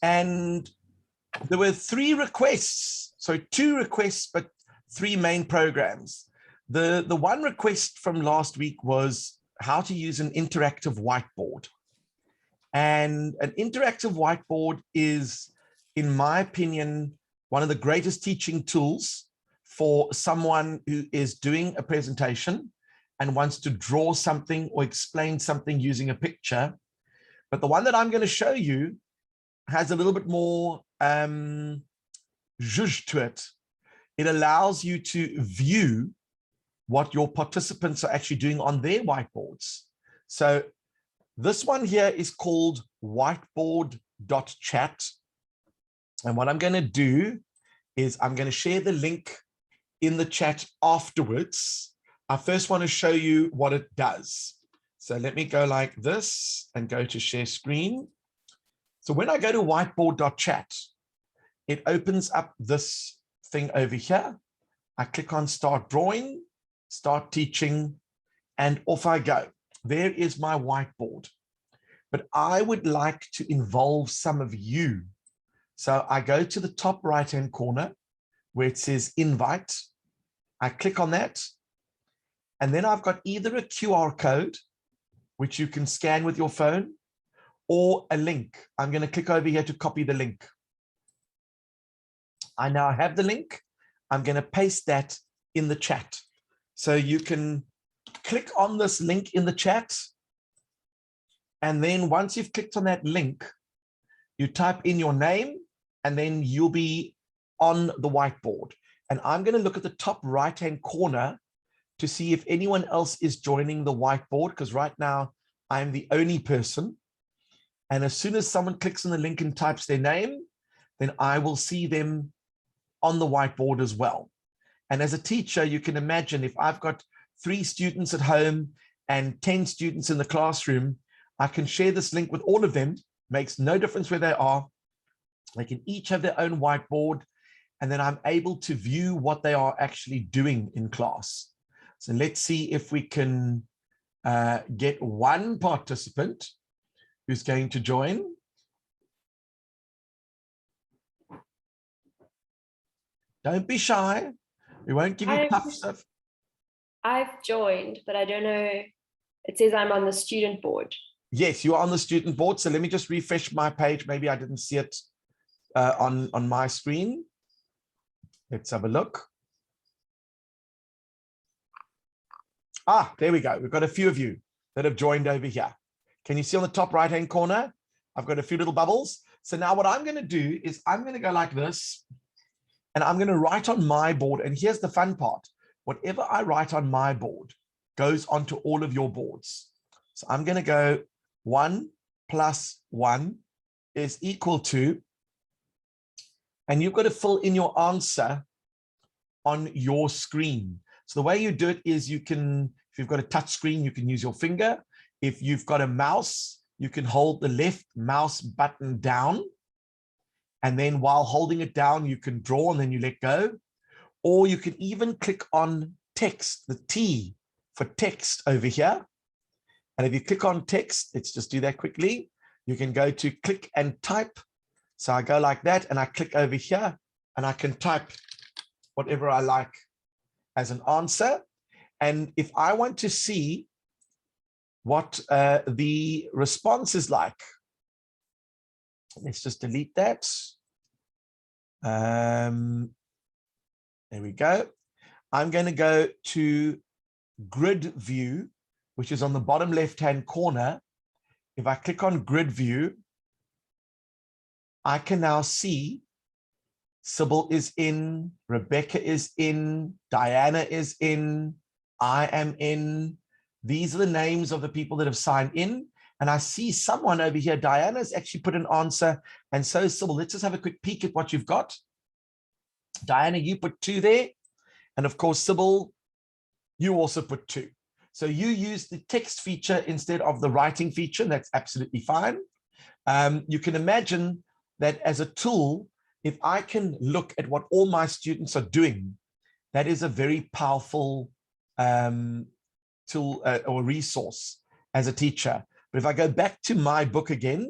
And there were 3 requests. So 2 requests, but 3 main programs. The one request from last week was how to use an interactive whiteboard. And an interactive whiteboard is, in my opinion, one of the greatest teaching tools for someone who is doing a presentation and wants to draw something or explain something using a picture. But the one that I'm going to show you has a little bit more zhuzh to it. It allows you to view what your participants are actually doing on their whiteboards. So this one here is called whiteboard.chat. And what I'm going to do is I'm going to share the link in the chat afterwards. I first want to show you what it does. So let me go like this and go to share screen. So when I go to whiteboard.chat, it opens up this thing over here. I click on start drawing, start teaching, and off I go. There is my whiteboard. But I would like to involve some of you. So I go to the top right-hand corner where it says invite. I click on that. And then I've got either a QR code, which you can scan with your phone, or a link. I'm going to click over here to copy the link. I now have the link. I'm going to paste that in the chat. So you can click on this link in the chat. And then once you've clicked on that link, you type in your name, and then you'll be on the whiteboard. And I'm going to look at the top right-hand corner to see if anyone else is joining the whiteboard, because right now I'm the only person. And as soon as someone clicks on the link and types their name, then I will see them on the whiteboard as well. And as a teacher, you can imagine if I've got 3 students at home and 10 students in the classroom, I can share this link with all of them. Makes no difference where they are. They can each have their own whiteboard, and then I'm able to view what they are actually doing in class. So let's see if we can get one participant who's going to join. Don't be shy. We won't give you tough stuff. I've joined, but I don't know. It says I'm on the student board. Yes, you are on the student board. So let me just refresh my page. Maybe I didn't see it on my screen. Let's have a look. Ah, there we go. We've got a few of you that have joined over here. Can you see on the top right-hand corner? I've got a few little bubbles. So now what I'm going to do is I'm going to go like this, and I'm going to write on my board. And here's the fun part. Whatever I write on my board goes onto all of your boards. So I'm going to go 1 + 1 is equal to, and you've got to fill in your answer on your screen. So the way you do it is you can, if you've got a touch screen, you can use your finger. If you've got a mouse, you can hold the left mouse button down. And then while holding it down, you can draw and then you let go. Or you can even click on text, the T for text over here. And if you click on text, let's just do that quickly. You can go to click and type. So I go like that and I click over here and I can type whatever I like as an answer. And if I want to see what the response is like, let's just delete that. There we go. I'm going to go to grid view, which is on the bottom left-hand corner. If I click on grid view, I can now see Sybil is in, Rebecca is in, Diana is in, I am in. These are the names of the people that have signed in. And I see someone over here, Diana's actually put an answer. And so Sybil, let's just have a quick peek at what you've got. Diana, you put 2 there. And of course, Sybil, you also put 2. So you use the text feature instead of the writing feature. And that's absolutely fine. You can imagine that as a tool, if I can look at what all my students are doing, that is a very powerful tool or resource as a teacher. But if I go back to my book again,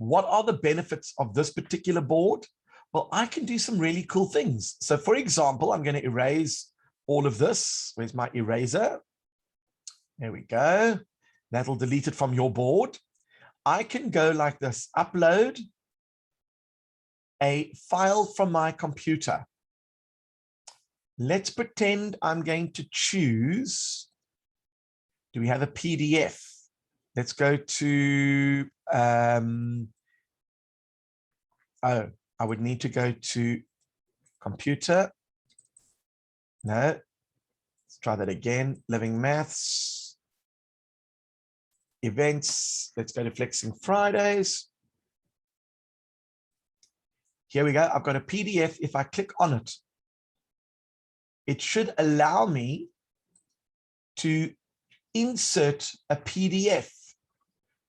what are the benefits of this particular board? Well, I can do some really cool things. So for example, I'm going to erase all of this. Where's my eraser? There we go. That'll delete it from your board. I can go like this, upload a file from my computer. Let's pretend I'm going to choose, do we have a PDF? Let's go to, oh, I would need to go to computer. No, let's try that again. Living Maths, events. Let's go to Flexing Fridays. Here we go. I've got a PDF. If I click on it, it should allow me to insert a PDF,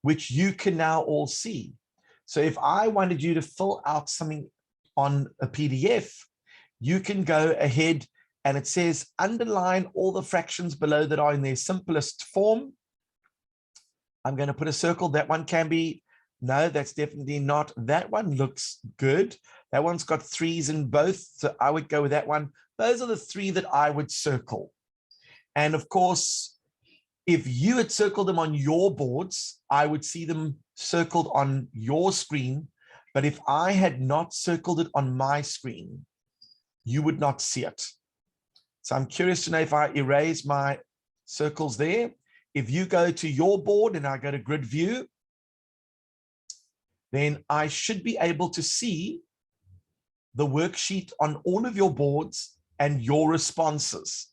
which you can now all see. So if I wanted you to fill out something on a PDF, you can go ahead and it says underline all the fractions below that are in their simplest form. I'm going to put a circle. That one can be, no, that's definitely not. That one looks good. That one's got 3's in both, so I would go with that one. Those are the 3 that I would circle. And of course, if you had circled them on your boards, I would see them circled on your screen. But if I had not circled it on my screen, you would not see it. So I'm curious to know if I erase my circles there. If you go to your board and I go to grid view, then I should be able to see the worksheet on all of your boards and your responses.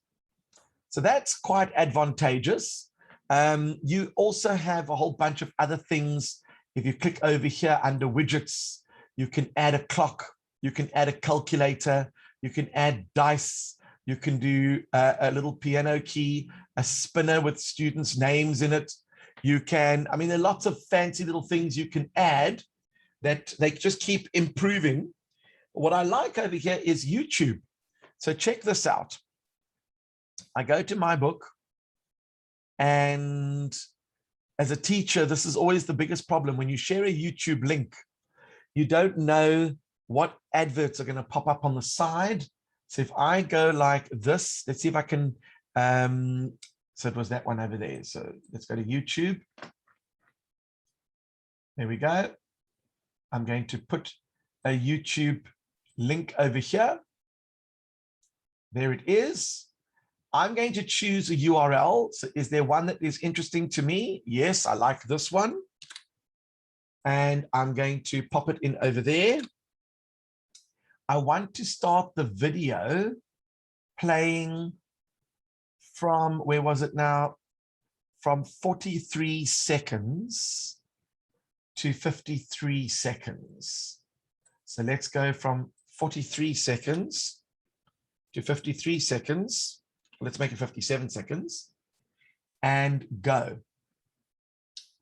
So that's quite advantageous. You also have a whole bunch of other things. If you click over here under widgets, you can add a clock, you can add a calculator, you can add dice, you can do a little piano key, a spinner with students' names in it. You can, I mean, there are lots of fancy little things you can add that they just keep improving. What I like over here is YouTube. So check this out. I go to my book, and as a teacher, this is always the biggest problem. When you share a YouTube link, you don't know what adverts are going to pop up on the side. So if I go like this, let's see if I can, so it was that one over there. So let's go to YouTube. There we go. I'm going to put a YouTube link over here. There it is. I'm going to choose a URL. So is there one that is interesting to me? Yes, I like this one. And I'm going to pop it in over there. I want to start the video playing from, where was it now? From 43 seconds to 53 seconds. So let's go from 43 seconds to 53 seconds. Let's make it 57 seconds and go.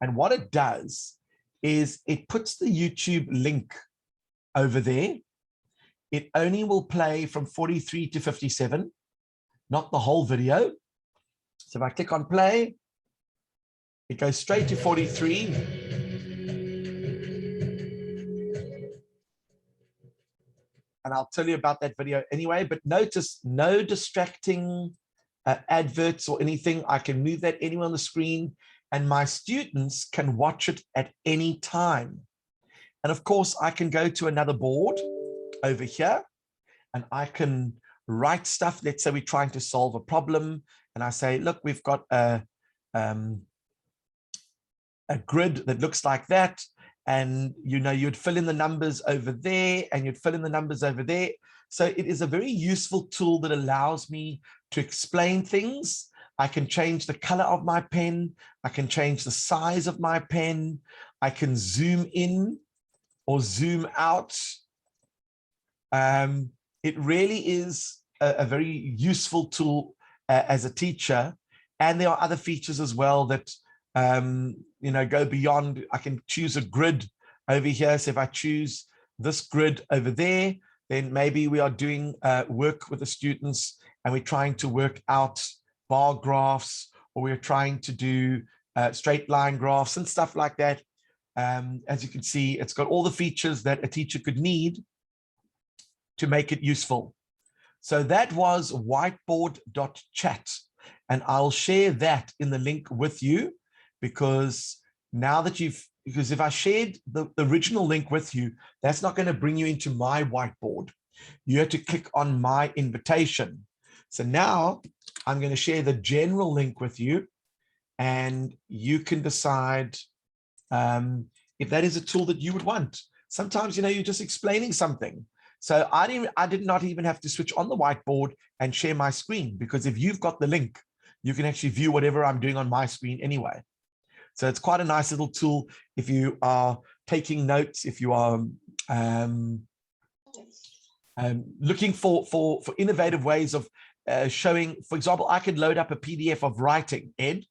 And what it does is it puts the YouTube link over there. It only will play from 43 to 57, not the whole video. So if I click on play, it goes straight to 43. And I'll tell you about that video anyway, but notice no distracting adverts or anything. I can move that anywhere on the screen and my students can watch it at any time. And of course, I can go to another board over here and I can write stuff. Let's say we're trying to solve a problem and I say, look, we've got a grid that looks like that. And, you know, you'd fill in the numbers over there and you'd fill in the numbers over there. So it is a very useful tool that allows me to explain things. I can change the color of my pen. I can change the size of my pen. I can zoom in or zoom out. It really is a very useful tool as a teacher. And there are other features as well that you know, go beyond. I can choose a grid over here. So if I choose this grid over there, then maybe we are doing work with the students and we're trying to work out bar graphs, or we're trying to do straight line graphs and stuff like that. As you can see, it's got all the features that a teacher could need to make it useful. So that was whiteboard.chat. And I'll share that in the link with you, because now that because if I shared the original link with you, that's not going to bring you into my whiteboard. You have to click on my invitation. So now I'm going to share the general link with you, and you can decide if that is a tool that you would want. Sometimes, you know, you're just explaining something. So I did not even have to switch on the whiteboard and share my screen, because if you've got the link, you can actually view whatever I'm doing on my screen anyway. So it's quite a nice little tool if you are taking notes, if you are looking for innovative ways of showing. For example, I could load up a PDF of writing, Ed,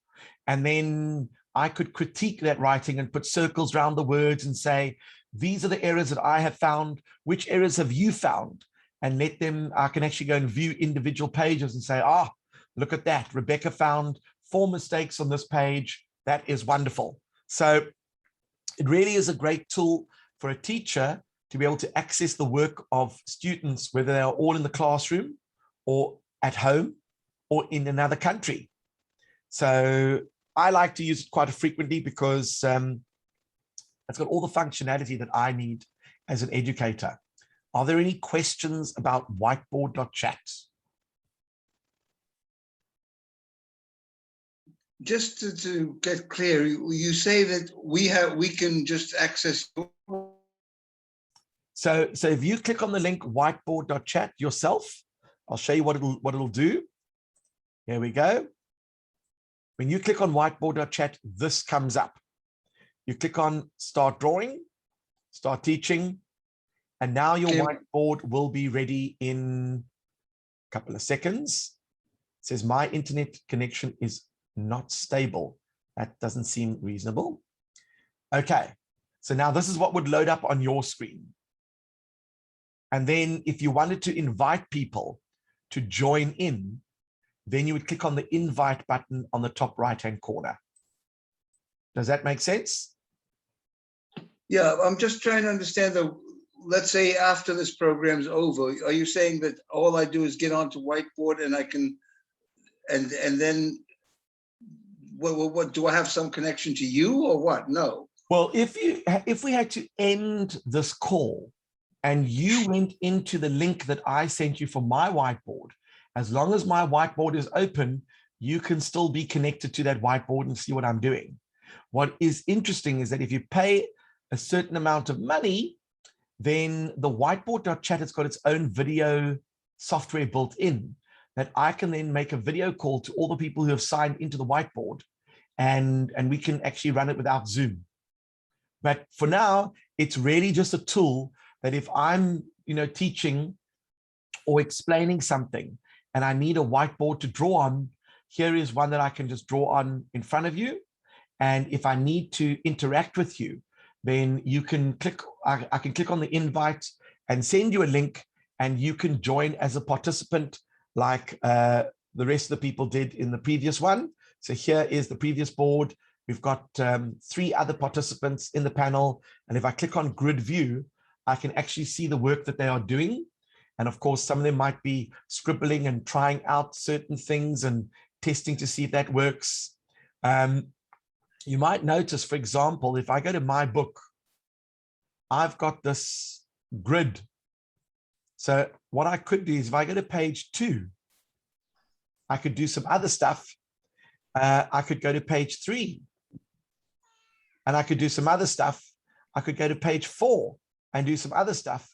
and then I could critique that writing and put circles around the words and say, these are the errors that I have found. Which errors have you found? And let them, I can actually go and view individual pages and say, ah, look at that. Rebecca found 4 mistakes on this page. That is wonderful. So it really is a great tool for a teacher to be able to access the work of students, whether they are all in the classroom or at home or in another country. So I like to use it quite frequently because it's got all the functionality that I need as an educator. Are there any questions about whiteboard.chat? Just to get clear, you say that we can just access. So if you click on the link whiteboard.chat yourself, I'll show you what it'll do. Here we go. When you click on whiteboard.chat, this comes up. You click on start drawing, start teaching, and now your whiteboard will be ready in a couple of seconds. It says my internet connection is not stable. That doesn't seem reasonable. Okay, so now this is what would load up on your screen. And then if you wanted to invite people to join in, then you would click on the invite button on the top right-hand corner. Does that make sense? Yeah, I'm just trying to understand let's say after this program's over, are you saying that all I do is get onto whiteboard and I can, and then what do I have some connection to you or what? No. Well, if we had to end this call and you went into the link that I sent you for my whiteboard, as long as my whiteboard is open, you can still be connected to that whiteboard and see what I'm doing. What is interesting is that if you pay a certain amount of money, then the whiteboard.chat has got its own video software built in that I can then make a video call to all the people who have signed into the whiteboard, and we can actually run it without Zoom. But for now, it's really just a tool that if I'm, teaching or explaining something and I need a whiteboard to draw on, here is one that I can just draw on in front of you. And if I need to interact with you, then you can click, I can click on the invite and send you a link, and you can join as a participant like the rest of the people did in the previous one. So here is the previous board. We've got 3 other participants in the panel. And if I click on grid view, I can actually see the work that they are doing. And of course, some of them might be scribbling and trying out certain things and testing to see if that works. You might notice, for example, if I go to my book, I've got this grid. So what I could do is if I go to page 2, I could do some other stuff. I could go to page 3 and I could do some other stuff. I could go to page 4 and do some other stuff.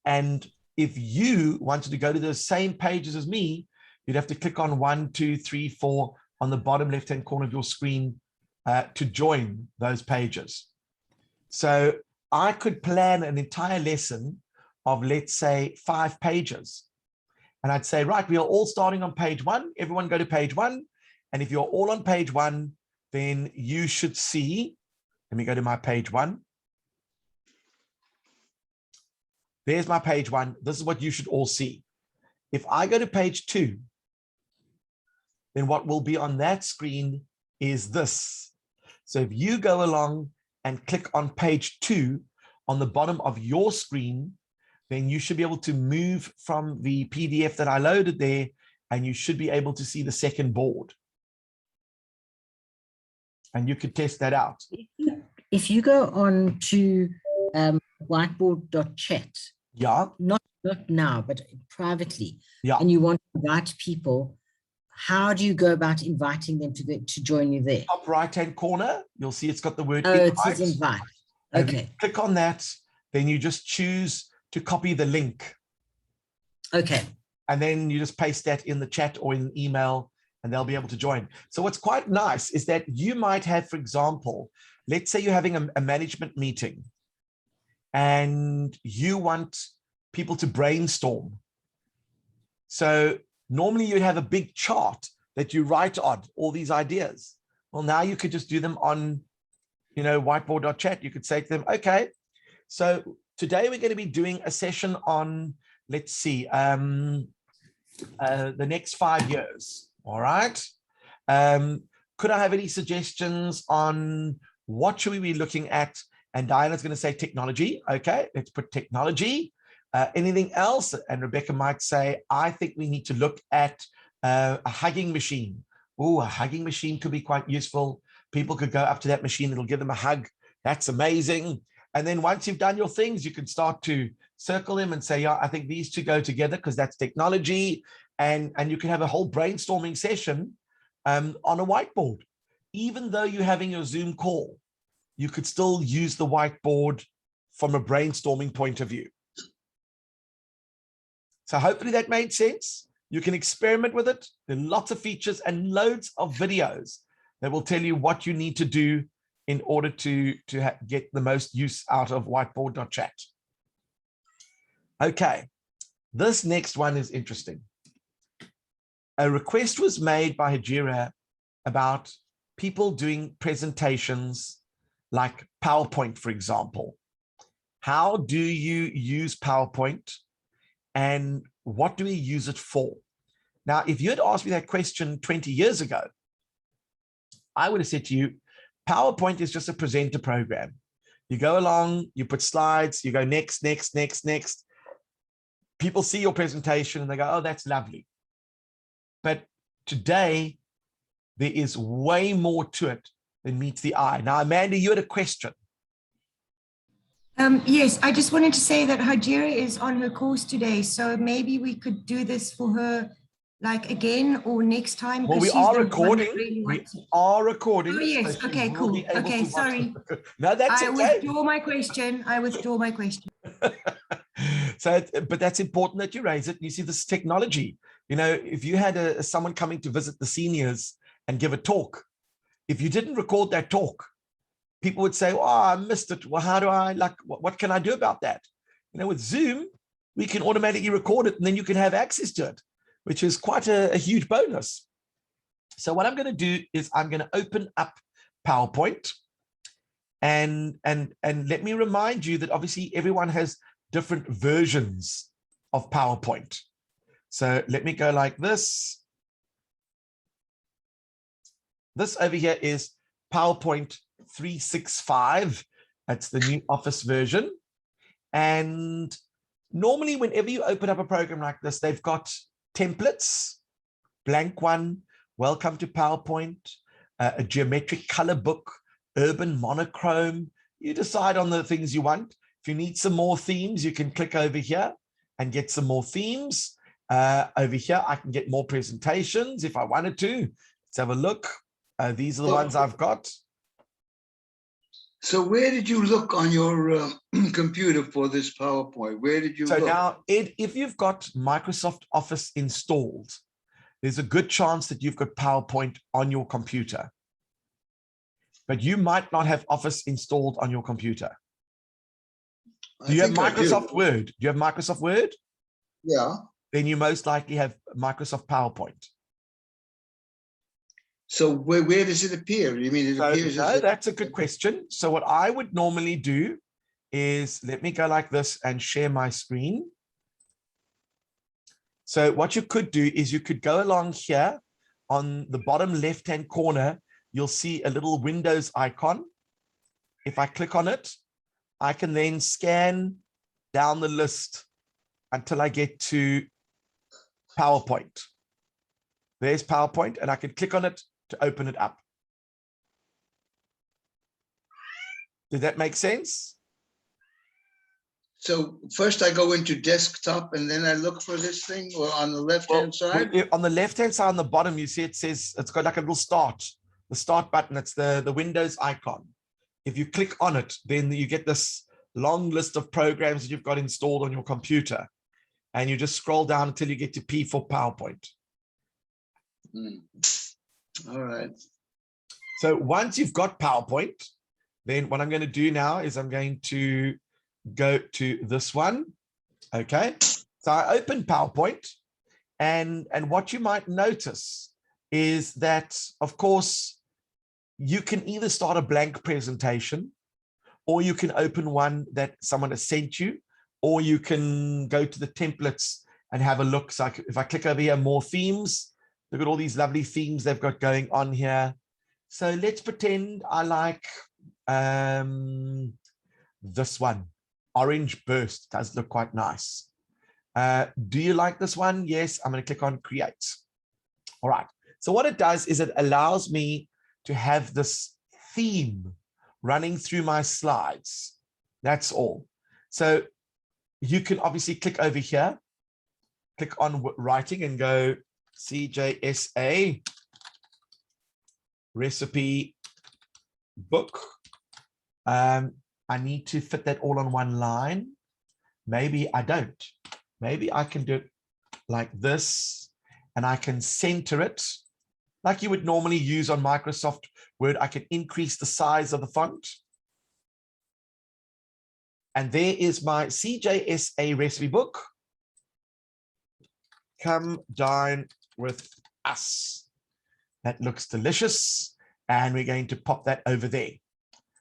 And if you wanted to go to the same pages as me, you'd have to click on 1, 2, 3, 4 on the bottom left-hand corner of your screen to join those pages. So I could plan an entire lesson of, let's say, 5 pages. And I'd say, right, we are all starting on page 1. Everyone go to page 1. And if you're all on page 1, then you should see, let me go to my page 1. There's my page 1. This is what you should all see. If I go to page 2, then what will be on that screen is this. So if you go along and click on page 2 on the bottom of your screen, then you should be able to move from the PDF that I loaded there, and you should be able to see the second board. And you could test that out. If you go on to whiteboard.chat, Yeah. not now, but privately, Yeah. and you want to invite people, how do you go about inviting them to join you there? Top right-hand corner, you'll see it's got the word Oh, invite. it says invite. And if you Okay. click on that, then you just choose to copy the link. Okay. And then you just paste that in the chat or in email, and they'll be able to join. So what's quite nice is that you might have, for example, let's say you're having a management meeting and you want people to brainstorm. So normally you'd have a big chart that you write on all these ideas. Well, now you could just do them on, whiteboard.chat. You could say to them, okay, so today we're going to be doing a session on, let's see, the next 5 years. All right. Could I have any suggestions on what should we be looking at? And Diana's going to say technology. Okay, let's put technology. Anything else? And Rebecca might say, I think we need to look at a hugging machine. Oh, a hugging machine could be quite useful. People could go up to that machine. It'll give them a hug. That's amazing. And then once you've done your things, you can start to circle them and say, yeah, I think these two go together because that's technology. And you can have a whole brainstorming session on a whiteboard. Even though you're having your Zoom call, you could still use the whiteboard from a brainstorming point of view. So hopefully that made sense. You can experiment with it. There are lots of features and loads of videos that will tell you what you need to do in order to get the most use out of whiteboard.chat. Okay, this next one is interesting. A request was made by Hajira about people doing presentations like PowerPoint, for example. How do you use PowerPoint and what do we use it for? Now, if you had asked me that question 20 years ago, I would have said to you, PowerPoint is just a presenter program. You go along, you put slides, you go next, next, next, next. People see your presentation and they go, oh, that's lovely. But today, there is way more to it than meets the eye. Now, Amanda, you had a question. Yes, I just wanted to say that Hajira is on her course today, so maybe we could do this for her, like again or next time. Well, we are recording. We are recording. Oh yes. So okay. Cool. Okay. Sorry. No, that's okay. I withdraw my question. I withdraw my question. So, but that's important that you raise it. You see, this technology. If you had someone coming to visit the seniors and give a talk, if you didn't record that talk, people would say, oh, I missed it. Well, how do I, what can I do about that? With Zoom, we can automatically record it and then you can have access to it, which is quite a huge bonus. So what I'm going to do is I'm going to open up PowerPoint and let me remind you that obviously everyone has different versions of PowerPoint. So let me go like this. This over here is PowerPoint 365. That's the new Office version. And normally whenever you open up a program like this, they've got templates, blank one, welcome to PowerPoint, a geometric color book, urban monochrome. You decide on the things you want. If you need some more themes, you can click over here and get some more themes. Over here, I can get more presentations if I wanted to. Let's have a look. These are the ones I've got. So where did you look on your computer for this PowerPoint? Where did you look? So now, Ed, if you've got Microsoft Office installed, there's a good chance that you've got PowerPoint on your computer. But you might not have Office installed on your computer. Do you have Microsoft Word? Do you have Microsoft Word? Yeah. Then you most likely have Microsoft PowerPoint. So where does it appear? You mean it appears? No, that's a good question. So what I would normally do is, let me go like this and share my screen. So what you could do is you could go along here on the bottom left-hand corner, you'll see a little Windows icon. if I click on it, I can then scan down the list until I get to PowerPoint. There's PowerPoint, and I can click on it to open it up. Did that make sense? So first I go into desktop and then I look for this thing, or on the left-hand side? On the left-hand side on the bottom, you see it says, it's got like a little start, the start button. It's the Windows icon. If you click on it, then you get this long list of programs that you've got installed on your computer. And you just scroll down until you get to P for PowerPoint. All right. So once you've got PowerPoint, then what I'm going to do now is I'm going to go to this one. Okay. So I open PowerPoint, and what you might notice is that, of course, you can either start a blank presentation, or you can open one that someone has sent you, or you can go to the templates and have a look. So if I click over here, more themes, look at all these lovely themes they've got going on here. So let's pretend I like this one, Orange Burst. Does look quite nice. Do you like this one? Yes, I'm going to click on Create. All right. So what it does is it allows me to have this theme running through my slides. That's all. So you can obviously click over here, click on writing and go CJSA recipe book. I need to fit that all on one line. Maybe I don't. Maybe I can do it like this, and I can center it like you would normally use on Microsoft Word. I can increase the size of the font. And there is my CJSA recipe book. Come dine with us. That looks delicious. And we're going to pop that over there.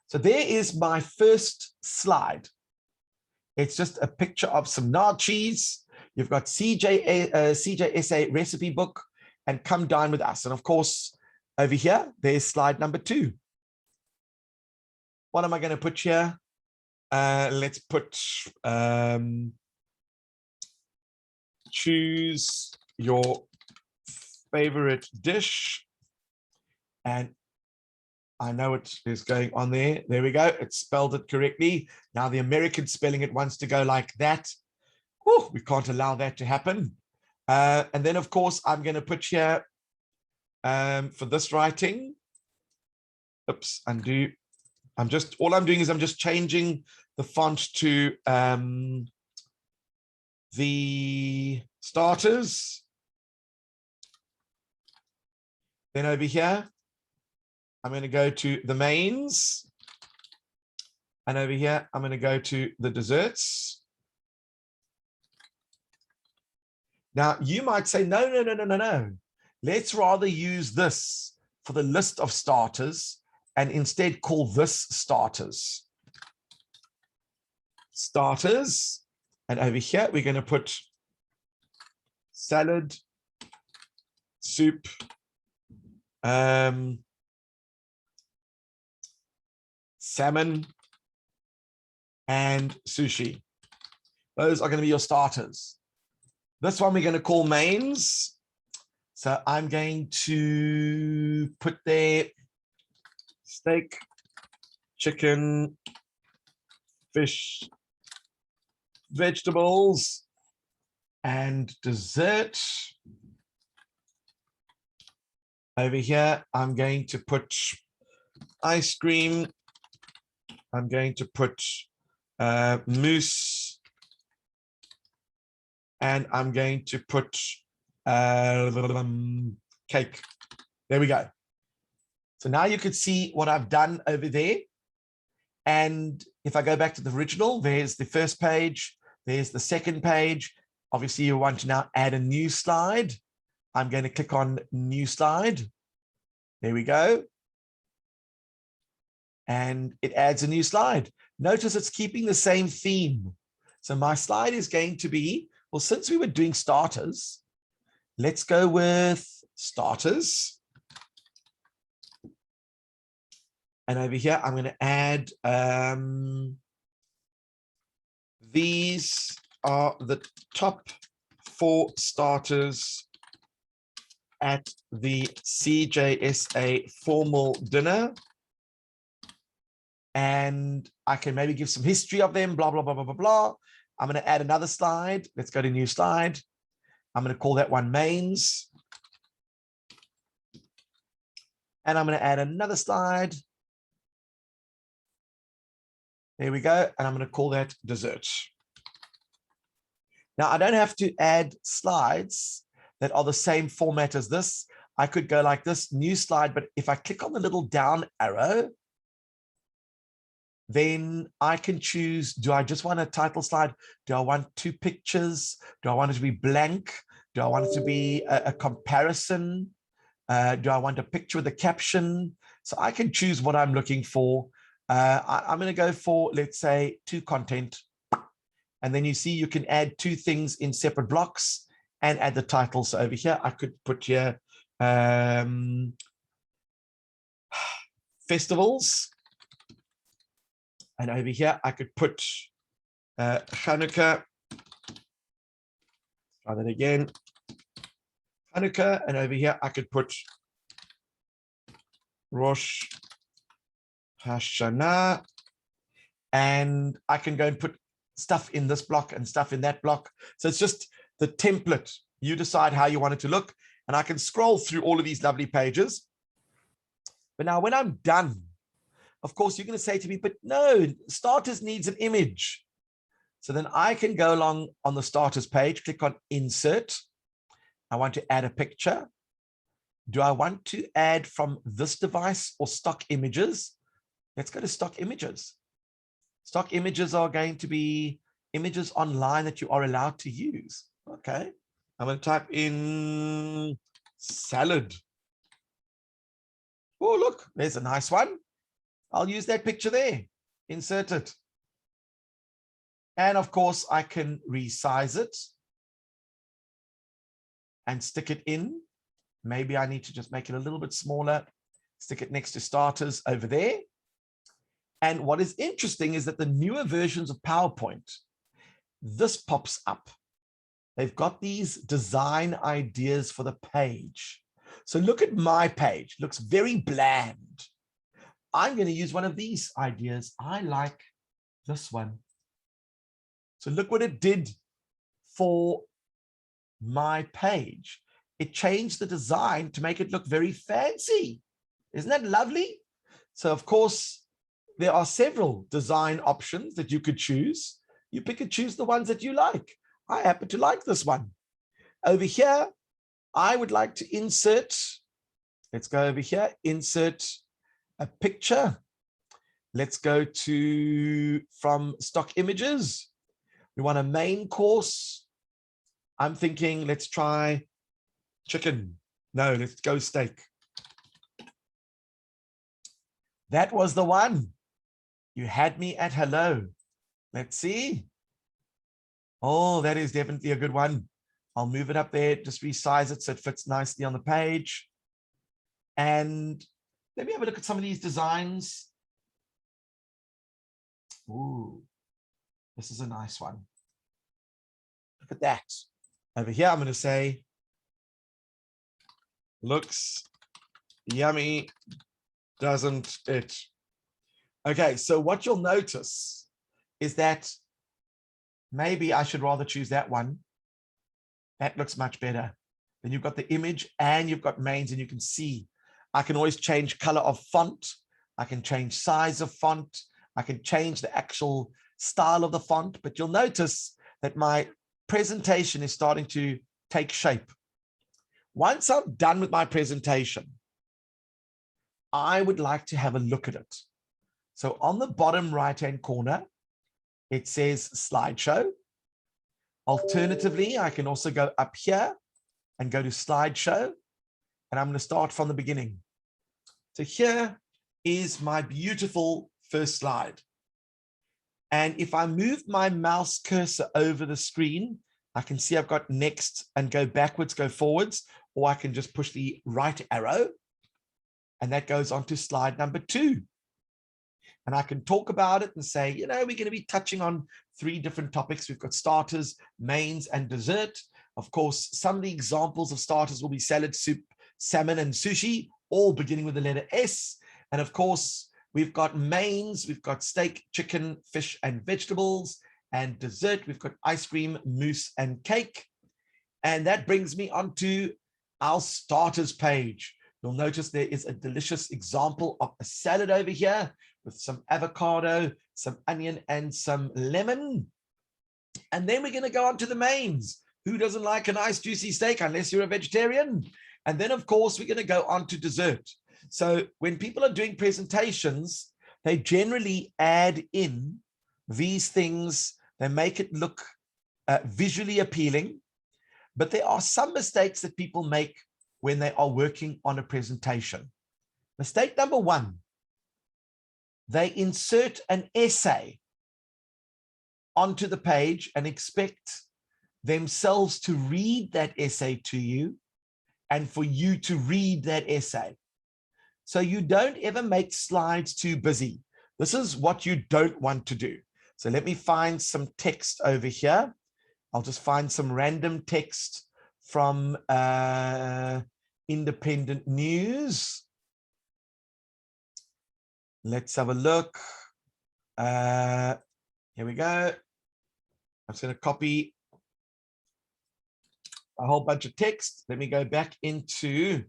So there is my first slide. It's just a picture of some nard cheese. You've got CJSA recipe book and come dine with us. And of course, over here, there's slide number 2. What am I going to put here? Let's put choose your favorite dish. And I know it is going on there. There we go. It spelled it correctly. Now the American spelling it wants to go like that. Whew, we can't allow that to happen. And then, of course, I'm going to put here for this writing. Oops, undo. All I'm doing is I'm just changing the font to the starters. Then over here, I'm going to go to the mains. And over here, I'm going to go to the desserts. Now, you might say, no. Let's rather use this for the list of starters and instead call this starters. Starters. And over here, we're going to put salad, soup, salmon, and sushi. Those are going to be your starters. This one we're going to call mains. So I'm going to put there steak, chicken, fish, vegetables, and dessert. Over here, I'm going to put ice cream. I'm going to put mousse. And I'm going to put cake. There we go. So now you can see what I've done over there. And if I go back to the original, there's the first page. There's the second page. Obviously, you want to now add a new slide. I'm going to click on new slide. There we go. And it adds a new slide. Notice it's keeping the same theme. So my slide is going to be, well, since we were doing starters, let's go with starters. And over here, I'm going to add, these are the top 4 starters at the CJSA formal dinner. And I can maybe give some history of them, blah, blah, blah, blah, blah, blah. I'm going to add another slide. Let's go to new slide. I'm going to call that one mains. And I'm going to add another slide. There we go. And I'm going to call that dessert. Now, I don't have to add slides that are the same format as this. I could go like this, new slide, but if I click on the little down arrow, then I can choose, do I just want a title slide? Do I want 2 pictures? Do I want it to be blank? Do I want it to be a comparison? Do I want a picture with a caption? So I can choose what I'm looking for. I'm going to go for, let's say, 2 content. And then you see you can add 2 things in separate blocks and add the title. So over here, I could put here festivals. And over here, I could put Hanukkah. Try that again. Hanukkah. And over here, I could put Rosh Hashanah. And I can go and put stuff in this block and stuff in that block. So it's just the template. You decide how you want it to look. And I can scroll through all of these lovely pages. But now when I'm done, of course, you're going to say to me, but no, starters needs an image. So then I can go along on the starters page, click on insert. I want to add a picture. Do I want to add from this device or stock images? Let's go to stock images. Stock images are going to be images online that you are allowed to use. Okay. I'm going to type in salad. Oh, look, there's a nice one. I'll use that picture there, insert it. And of course, I can resize it and stick it in. Maybe I need to just make it a little bit smaller, stick it next to starters over there. And what is interesting is that the newer versions of PowerPoint, this pops up. They've got these design ideas for the page. So look at my page, looks very bland. I'm going to use one of these ideas. I like this one. So look what it did for my page. It changed the design to make it look very fancy. Isn't that lovely? So of course, there are several design options that you could choose. You pick and choose the ones that you like. I happen to like this one. Over here, I would like to insert, let's go over here, insert a picture. Let's go to from stock images. We want a main course. I'm thinking, let's try chicken. No, let's go steak. That was the one. You had me at hello. Let's see. Oh, that is definitely a good one. I'll move it up there, just resize it so it fits nicely on the page. And let me have a look at some of these designs. Ooh, this is a nice one. Look at that. Over here, I'm going to say, looks yummy, doesn't it? Okay, so what you'll notice is that maybe I should rather choose that one. That looks much better. Then you've got the image and you've got mains, and you can see I can always change color of font. I can change size of font. I can change the actual style of the font, but you'll notice that my presentation is starting to take shape. Once I'm done with my presentation, I would like to have a look at it. So on the bottom right-hand corner, it says slideshow. Alternatively, I can also go up here and go to slideshow. And I'm going to start from the beginning. So here is my beautiful first slide. And if I move my mouse cursor over the screen, I can see I've got next and go backwards, go forwards, or I can just push the right arrow. And that goes on to slide number 2. and I can talk about it and say, you know, we're going to be touching on 3 different topics. We've got starters, mains, and dessert. Of course, some of the examples of starters will be salad, soup, salmon, and sushi, all beginning with the letter S. And of course, we've got mains, we've got steak, chicken, fish, and vegetables. And dessert, we've got ice cream, mousse, and cake. And that brings me onto our starters page. You'll notice there is a delicious example of a salad over here with some avocado, some onion, and some lemon. And then we're going to go on to the mains. Who doesn't like a nice juicy steak unless you're a vegetarian? And then, of course, we're going to go on to dessert. So when people are doing presentations, they generally add in these things. They make it look visually appealing. But there are some mistakes that people make when they are working on a presentation. Mistake number 1, they insert an essay onto the page and expect themselves to read that essay to you and for you to read that essay. So you don't ever make slides too busy. This is what you don't want to do. So let me find some text over here. I'll just find some random text from Independent News. Let's have a look. Here we go. I'm just going to copy a whole bunch of text. Let me go back into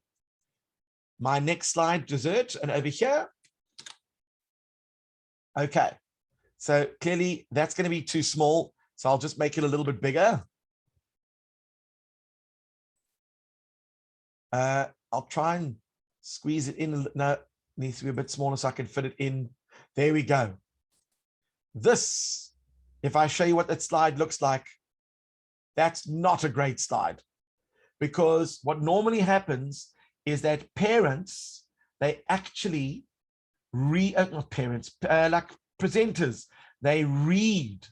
my next slide, dessert, and over here. Okay, so clearly that's going to be too small. So I'll just make it a little bit bigger. I'll try and squeeze it in. No, it needs to be a bit smaller so I can fit it in. There we go. This, if I show you what that slide looks like, that's not a great slide. Because what normally happens is that parents, they actually not parents, like presenters, they read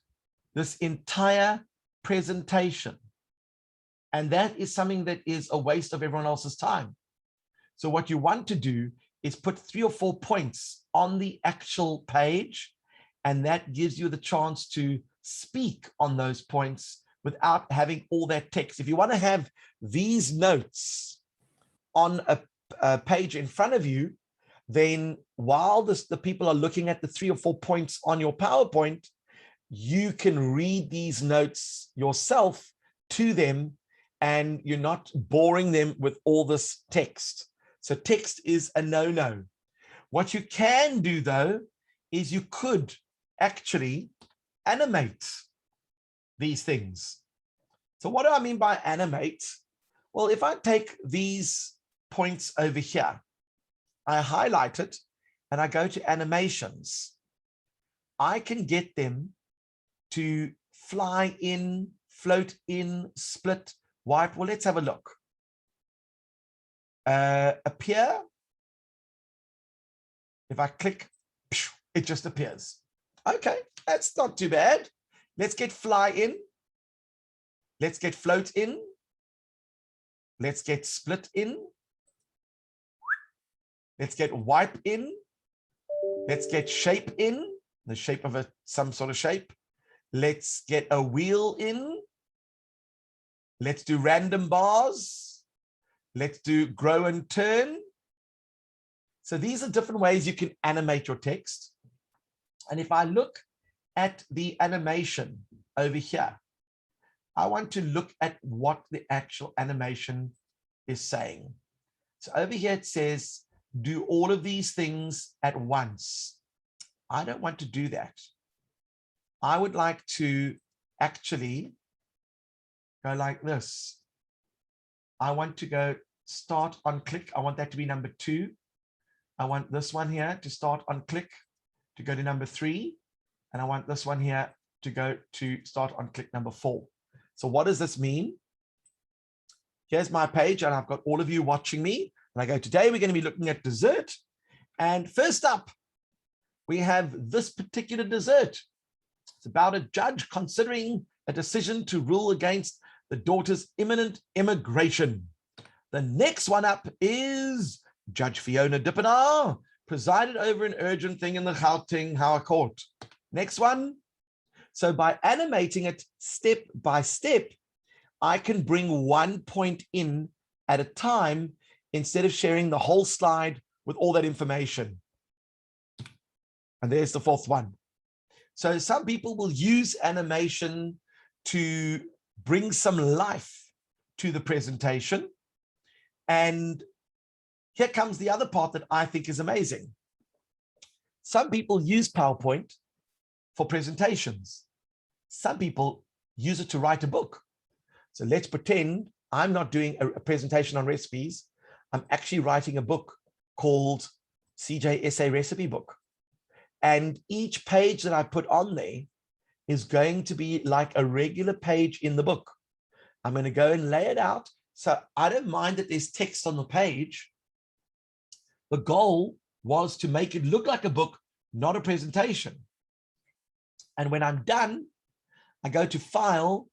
this entire presentation. And that is something that is a waste of everyone else's time. So what you want to do is put 3 or 4 points on the actual page, and that gives you the chance to speak on those points without having all that text. If you want to have these notes on a page in front of you, then while the people are looking at the 3 or 4 points on your PowerPoint, you can read these notes yourself to them, and you're not boring them with all this text. So text is a no-no. What you can do, though, is you could actually animate these things. So what do I mean by animate? Well, if I take these points over here, I highlight it, and I go to animations, I can get them to fly in, float in, split, wipe. Well, let's have a look. Appear. If I click, it just appears. Okay, that's not too bad. Let's get fly in. Let's get float in. Let's get split in. Let's get wipe in. Let's get shape in, the shape of some sort of shape. Let's get a wheel in. Let's do random bars. Let's do grow and turn. So these are different ways you can animate your text. And if I look at the animation over here, I want to look at what the actual animation is saying. So over here it says, do all of these things at once. I don't want to do that. I would like to actually go like this. I want to go start on click. I want that to be number 2. I want this one here to start on click to go to number 3. And I want this one here to go to start on click number 4. So what does this mean? Here's my page, and I've got all of you watching me. And I go, today we're going to be looking at dessert. And first up, we have this particular dessert. It's about a judge considering a decision to rule against the daughter's imminent immigration. The next one up is Judge Fiona Dippenaar presided over an urgent thing in the Gauteng High Court. Next one. So by animating it step by step, I can bring one point in at a time instead of sharing the whole slide with all that information. And there's the fourth one. So some people will use animation to bring some life to the presentation. And here comes the other part that I think is amazing. Some people use PowerPoint for presentations. Some people use it to write a book. So let's pretend I'm not doing a presentation on recipes. I'm actually writing a book called CJSA Recipe Book. And each page that I put on there is going to be like a regular page in the book. I'm going to go and lay it out. So I don't mind that there's text on the page. The goal was to make it look like a book, not a presentation. And when I'm done, I go to File.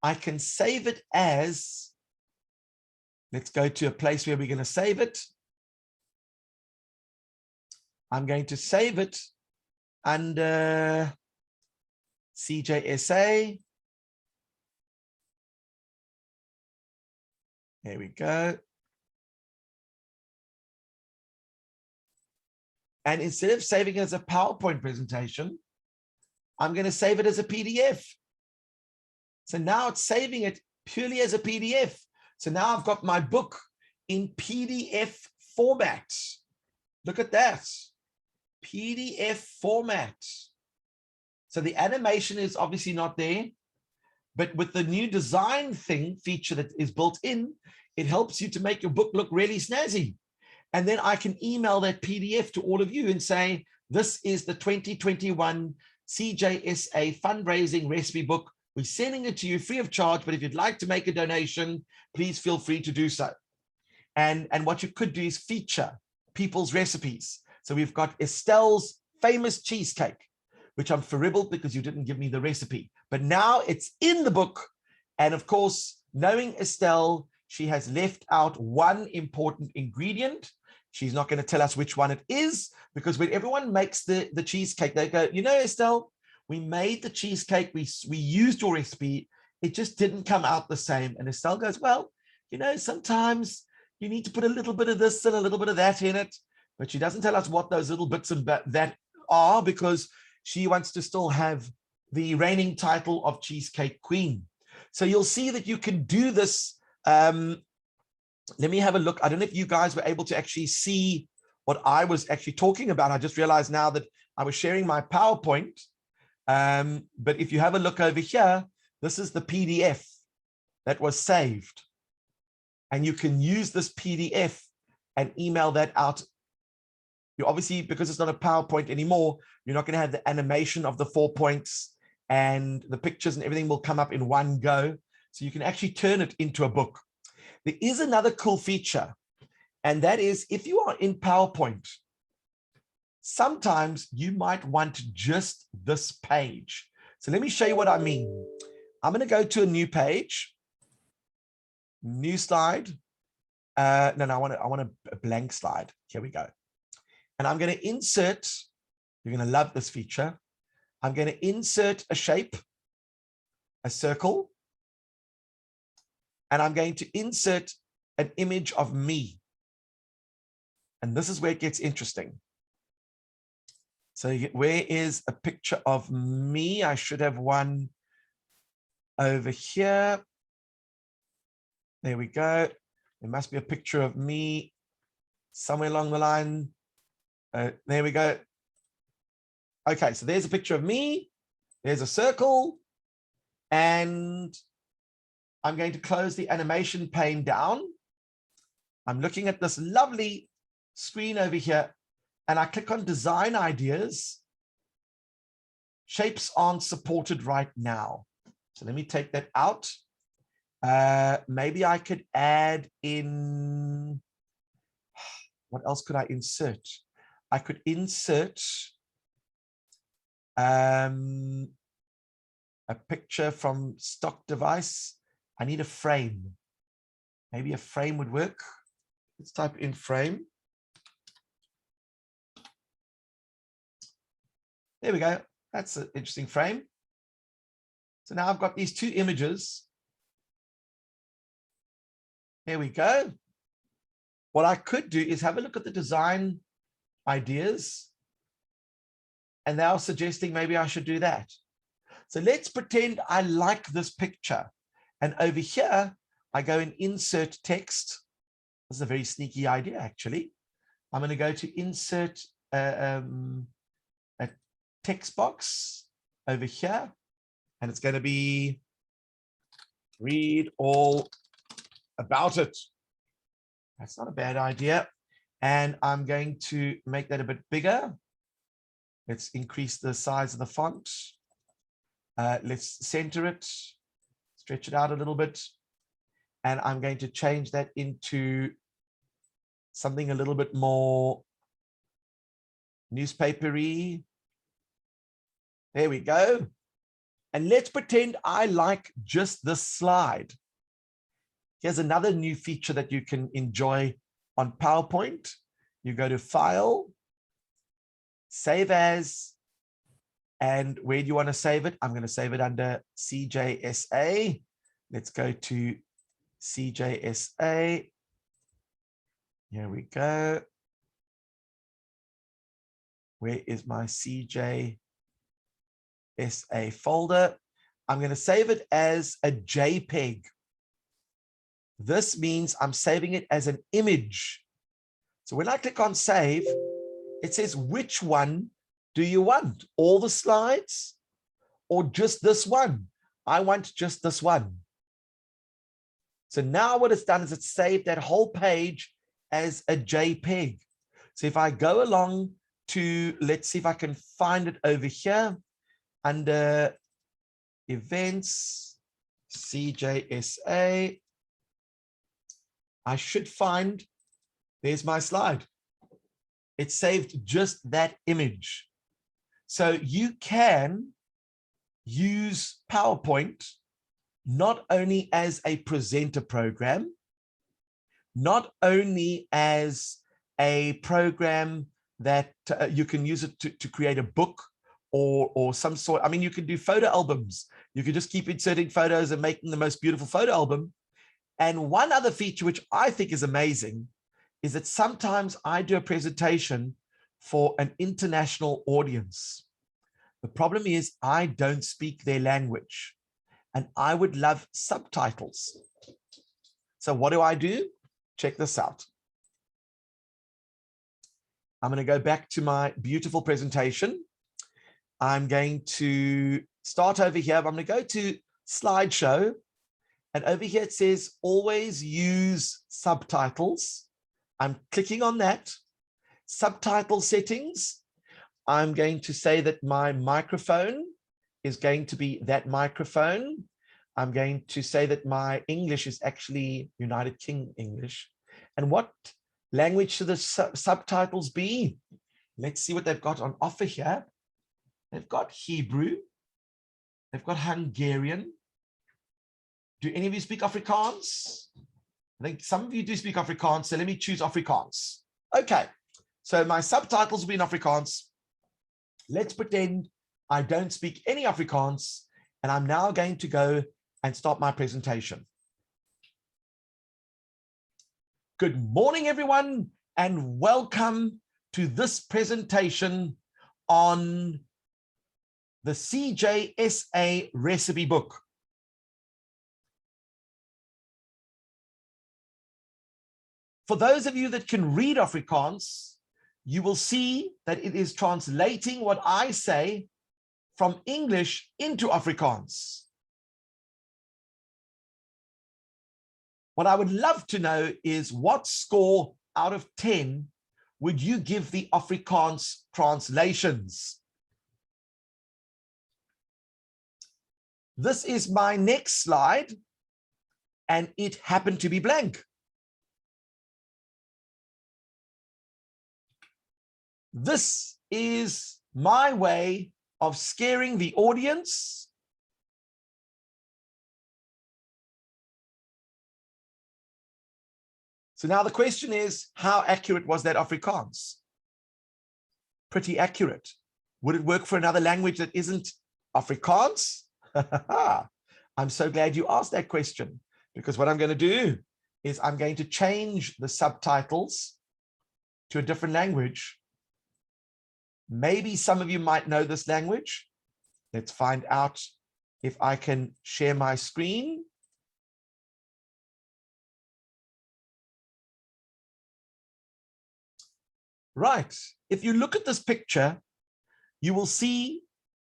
I can save it as, let's go to a place where we're going to save it. I'm going to save it under CJSA. There we go. And instead of saving it as a PowerPoint presentation, I'm going to save it as a PDF. So now it's saving it purely as a PDF. So now I've got my book in PDF format. Look at that. PDF format. So the animation is obviously not there, but with the new design feature that is built in, it helps you to make your book look really snazzy. And then I can email that PDF to all of you and say, this is the 2021 CJSA fundraising recipe book. We're sending it to you free of charge, but if you'd like to make a donation, please feel free to do so. And what you could do is feature people's recipes. So we've got Estelle's famous cheesecake, which I'm forribbled because you didn't give me the recipe. But now it's in the book. And of course, knowing Estelle, she has left out one important ingredient. She's not going to tell us which one it is, because when everyone makes the cheesecake, they go, you know, Estelle, we made the cheesecake, we used your recipe, it just didn't come out the same. And Estelle goes, well, you know, sometimes you need to put a little bit of this and a little bit of that in it. But she doesn't tell us what those little bits of that are, because she wants to still have the reigning title of Cheesecake Queen. So you'll see that you can do this. Let me have a look. I don't know if you guys were able to actually see what I was actually talking about. I just realized now that I was sharing my PowerPoint. But if you have a look over here, this is the PDF that was saved. And you can use this PDF and email that out. You obviously, because it's not a PowerPoint anymore, you're not going to have the animation of the 4 points, and the pictures and everything will come up in one go. So you can actually turn it into a book. There is another cool feature, and that is if you are in PowerPoint, sometimes you might want just this page. So let me show you what I mean. I'm going to go to a new page, new slide. No, I want a blank slide. Here we go. And I'm going to insert, you're going to love this feature. I'm going to insert a shape, a circle, and I'm going to insert an image of me. And this is where it gets interesting. So where is a picture of me? I should have one over here. There we go. There must be a picture of me somewhere along the line. There we go. Okay, so there's a picture of me. There's a circle. And I'm going to close the animation pane down. I'm looking at this lovely screen over here, and I click on Design Ideas. Shapes aren't supported right now. So let me take that out. Maybe I could add in, what else could I insert? I could insert a picture from stock device. I need a frame. Maybe a frame would work. Let's type in frame. There we go. That's an interesting frame. So now I've got these two images. There we go. What I could do is have a look at the design ideas. And they're suggesting maybe I should do that. So let's pretend I like this picture. And over here, I go and insert text. This is a very sneaky idea, actually. I'm going to go to insert a text box over here. And it's going to be read all about it. That's not a bad idea. And I'm going to make that a bit bigger. Let's increase the size of the font. Let's center it, stretch it out a little bit. And I'm going to change that into something a little bit more newspapery. There we go. And let's pretend I like just this slide. Here's another new feature that you can enjoy on PowerPoint. You go to File, Save As, and where do you want to save it? I'm going to save it under CJSA. Let's go to CJSA. Here we go. Where is my CJSA folder? I'm going to save it as a JPEG. This means I'm saving it as an image. So when I click on save, it says, which one do you want? All the slides or just this one? I want just this one. So now what it's done is it's saved that whole page as a JPEG. So if I go along to, let's see if I can find it over here under events, CJSA, I should find, there's my slide. It saved just that image. So you can use PowerPoint not only as a presenter program, not only as a program that you can use it to create a book or some sort. I mean, you can do photo albums. You can just keep inserting photos and making the most beautiful photo album. And one other feature, which I think is amazing, is that sometimes I do a presentation for an international audience. The problem is I don't speak their language and I would love subtitles. So what do? Check this out. I'm going to go back to my beautiful presentation. I'm going to start over here. I'm going to go to slideshow. And over here it says always use subtitles. I'm clicking on that. Subtitle settings. I'm going to say that my microphone is going to be that microphone. I'm going to say that my English is actually United Kingdom English. And what language should the subtitles be? Let's see what they've got on offer here. They've got Hebrew. They've got Hungarian. Do any of you speak Afrikaans? I think some of you do speak Afrikaans, so let me choose Afrikaans. Okay, so my subtitles will be in Afrikaans. Let's pretend I don't speak any Afrikaans, and I'm now going to go and start my presentation. Good morning, everyone, and welcome to this presentation on the CJSA recipe book. For those of you that can read Afrikaans, you will see that it is translating what I say from English into Afrikaans. What I would love to know is what score out of 10 would you give the Afrikaans translations? This is my next slide, and it happened to be blank. This is my way of scaring the audience. So now the question is, how accurate was that Afrikaans? Pretty accurate. Would it work for another language that isn't Afrikaans? I'm so glad you asked that question, because what I'm going to do is I'm going to change the subtitles to a different language. Maybe some of you might know this language. Let's find out if I can share my screen. Right. If you look at this picture, you will see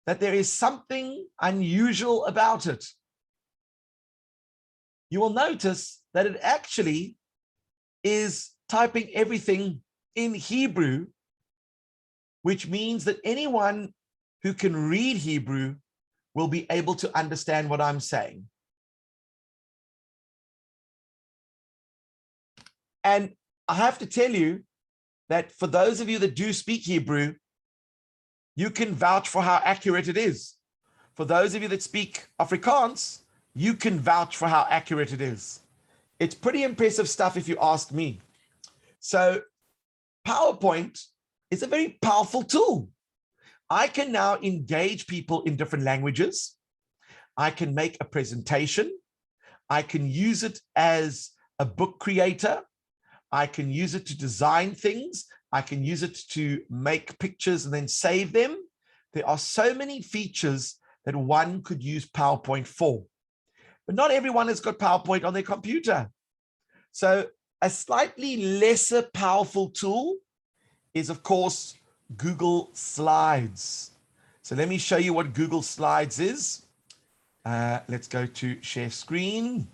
that there is something unusual about it. You will notice that it actually is typing everything in Hebrew, which means that anyone who can read Hebrew will be able to understand what I'm saying. And I have to tell you that for those of you that do speak Hebrew, you can vouch for how accurate it is. For those of you that speak Afrikaans, you can vouch for how accurate it is. It's pretty impressive stuff if you ask me. So PowerPoint is a very powerful tool. I can now engage people in different languages. I can make a presentation. I can use it as a book creator. I can use it to design things. I can use it to make pictures and then save them. There are so many features that one could use PowerPoint for. But not everyone has got PowerPoint on their computer. So a slightly lesser powerful tool is, of course, Google Slides. So let me show you what Google Slides is. Let's go to share screen.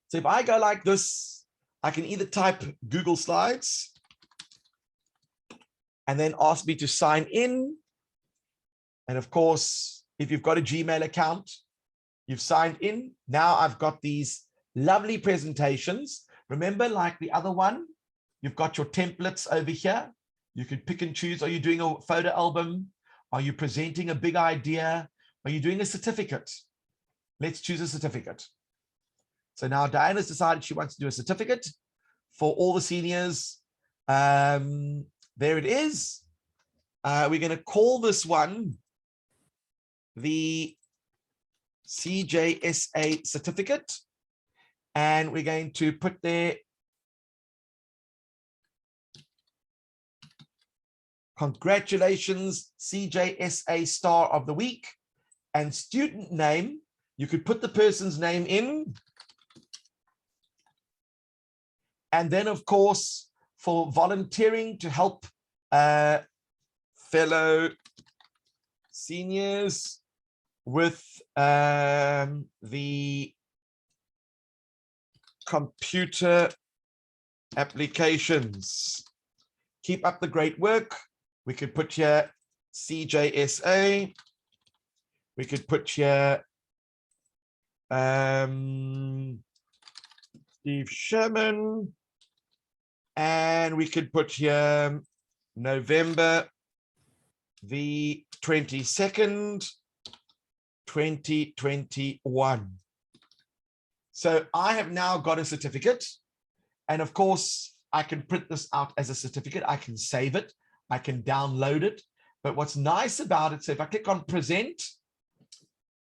So if I go like this, I can either type Google Slides and then ask me to sign in. And of course, if you've got a Gmail account, you've signed in. Now I've got these lovely presentations. Remember, like the other one, you've got your templates over here. You can pick and choose. Are you doing a photo album? Are you presenting a big idea? Are you doing a certificate? Let's choose a certificate. So now Diana's decided she wants to do a certificate for all the seniors. There it is. We're going to call this one the CJSA certificate. And we're going to put there congratulations, CJSA Star of the Week. And student name, you could put the person's name in. And then, of course, for volunteering to help fellow seniors with the computer applications. Keep up the great work. We could put here CJSA. We could put here Steve Sherman. And we could put here November the 22nd, 2021. So I have now got a certificate. And of course, I can print this out as a certificate. I can save it. I can download it. But what's nice about it, so if I click on present,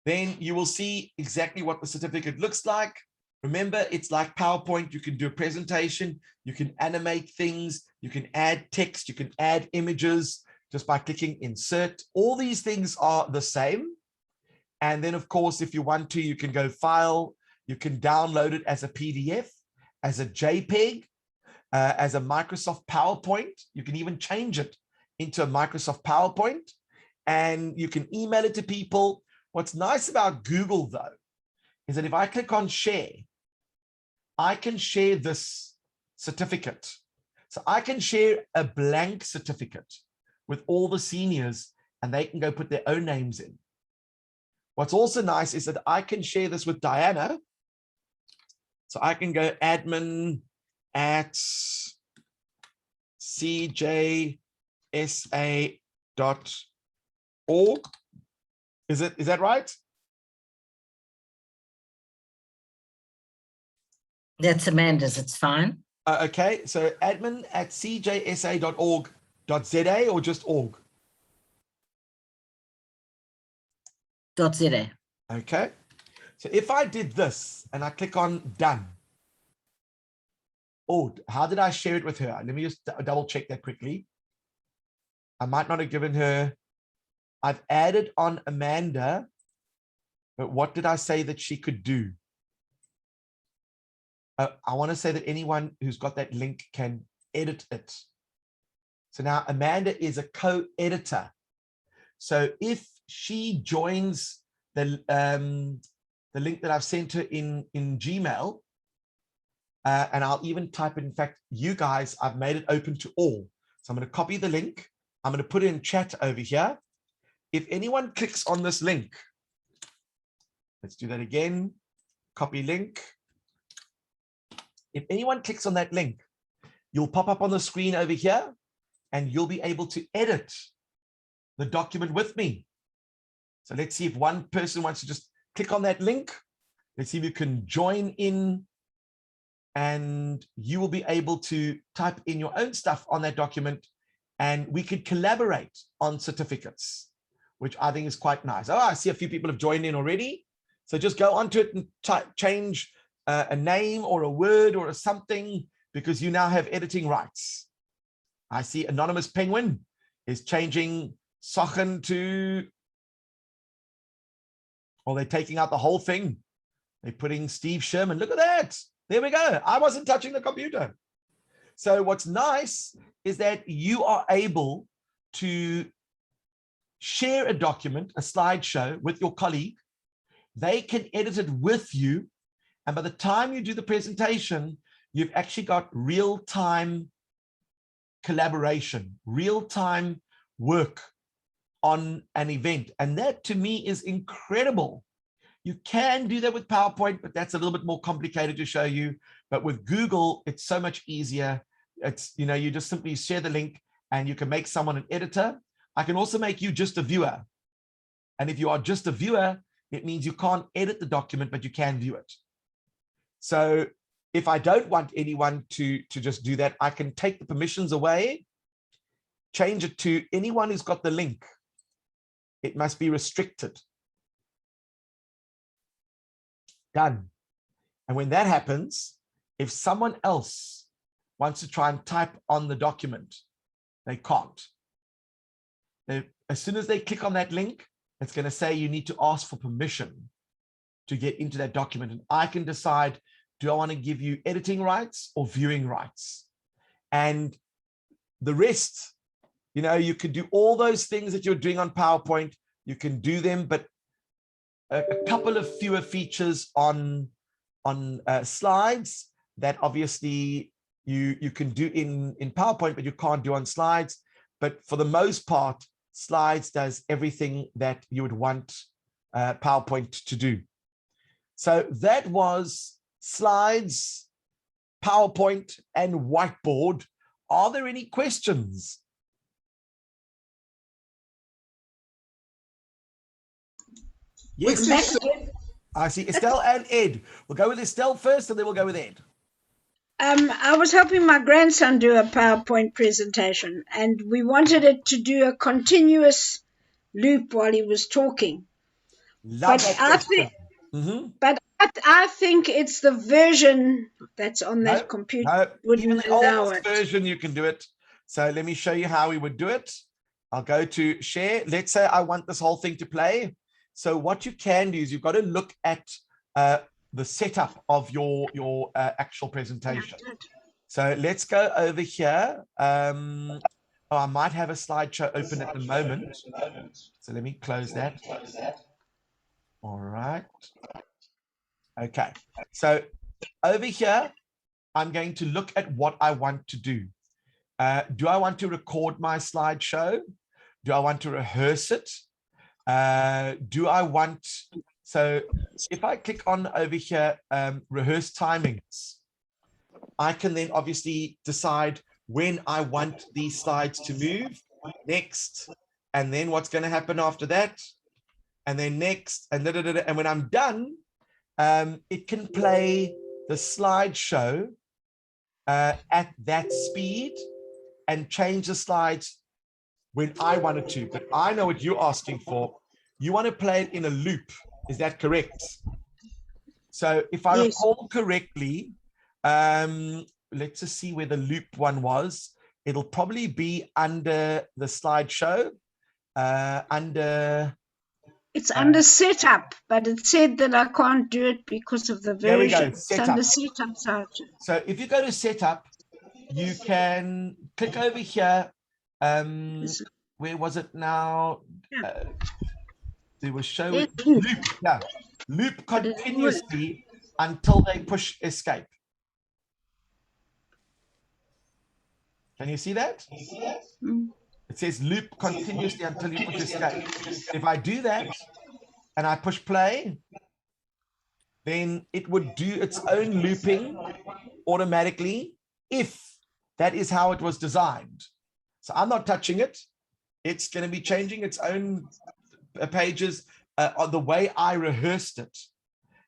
then you will see exactly what the certificate looks like. Remember, it's like PowerPoint. You can do a presentation. You can animate things. You can add text. You can add images just by clicking insert. All these things are the same. And then, of course, if you want to, you can go file. You can download it as a PDF, as a JPEG, as a Microsoft PowerPoint. You can even change it into a Microsoft PowerPoint, and you can email it to people. What's nice about Google, though, is that if I click on share, I can share this certificate. So I can share a blank certificate with all the seniors, and they can go put their own names in. What's also nice is that I can share this with Diana. So I can go admin at cjsa.org. Is that right? That's Amanda's, it's fine. Okay, so admin at cjsa.org. .za or just org? .za. Okay. So if I did this and I click on done. Oh, how did I share it with her? Let me just double check that quickly. I might not have given her. I've added on Amanda, but what did I say that she could do? I want to say that anyone who's got that link can edit it. So now Amanda is a co-editor. So if she joins the link that I've sent her in Gmail, and I'll even type it, in fact, you guys, I've made it open to all. So I'm going to copy the link. I'm going to put it in chat over here. If anyone clicks on this link, let's do that again. Copy link. If anyone clicks on that link, you'll pop up on the screen over here and you'll be able to edit the document with me. So let's see if one person wants to just click on that link. Let's see if you can join in and you will be able to type in your own stuff on that document and we could collaborate on certificates, which I think is quite nice. Oh, I see a few people have joined in already. So just go onto it and change a name or a word or a something because you now have editing rights. I see Anonymous Penguin is changing Sochen to, or they're taking out the whole thing. They're putting Steve Sherman. Look at that. There we go. I wasn't touching the computer. So what's nice is that you are able to share a document, a slideshow with your colleague. They can edit it with you. And by the time you do the presentation, you've actually got real-time collaboration, real-time work on an event. And that to me is incredible. You can do that with PowerPoint, but that's a little bit more complicated to show you. But with Google, it's so much easier. It's, you know, you just simply share the link and you can make someone an editor. I can also make you just a viewer. And if you are just a viewer, it means you can't edit the document, but you can view it. So if I don't want anyone to just do that, I can take the permissions away, change it to anyone who's got the link. It must be restricted. Done. And when that happens, if someone else wants to try and type on the document, they can't. As soon as they click on that link, it's going to say you need to ask for permission to get into that document. And I can decide, do I want to give you editing rights or viewing rights? And the rest, you know, you can do all those things that you're doing on PowerPoint. You can do them, but a couple of fewer features on slides that obviously you can do in PowerPoint, but you can't do on slides. But for the most part, slides does everything that you would want PowerPoint to do. So that was slides, PowerPoint, and whiteboard. Are there any questions? Yes, I see Estelle and Ed. We'll go with Estelle first, and then we'll go with Ed. I was helping my grandson do a PowerPoint presentation, and we wanted it to do a continuous loop while he was talking. Love that question. But I think it's the version that's on that computer. No, even the oldest version, you can do it. So let me show you how we would do it. I'll go to share. Let's say I want this whole thing to play. So what you can do is you've got to look at the setup of your actual presentation. So let's go over here. Oh, I might have a slideshow open at the moment. So let me close that. All right. Okay. So over here, I'm going to look at what I want to do. Do I want to record my slideshow? Do I want to rehearse it? Do I want, so if I click on over here, rehearse timings, I can then obviously decide when I want these slides to move, next, and then what's going to happen after that, and then next, and and when I'm done, it can play the slideshow at that speed. and change the slides when I wanted to, but I know what you're asking for. You want to play it in a loop. Is that correct? So if I Yes. recall correctly, let's just see where the loop one was. It'll probably be under the slideshow, under. It's under setup, but it said that I can't do it because of the There we go, version. It's under setup. setup. So So if you go to setup, you can click over here. Where was it now? Yeah. They were showing Let's loop. loop. Yeah, loop But it continuously until they push escape. Can you see that? Mm. It says loop continuously until you push escape. If I do that and I push play, then it would do its own looping automatically if that is how it was designed. So I'm not touching it. It's going to be changing its own pages on the way I rehearsed it.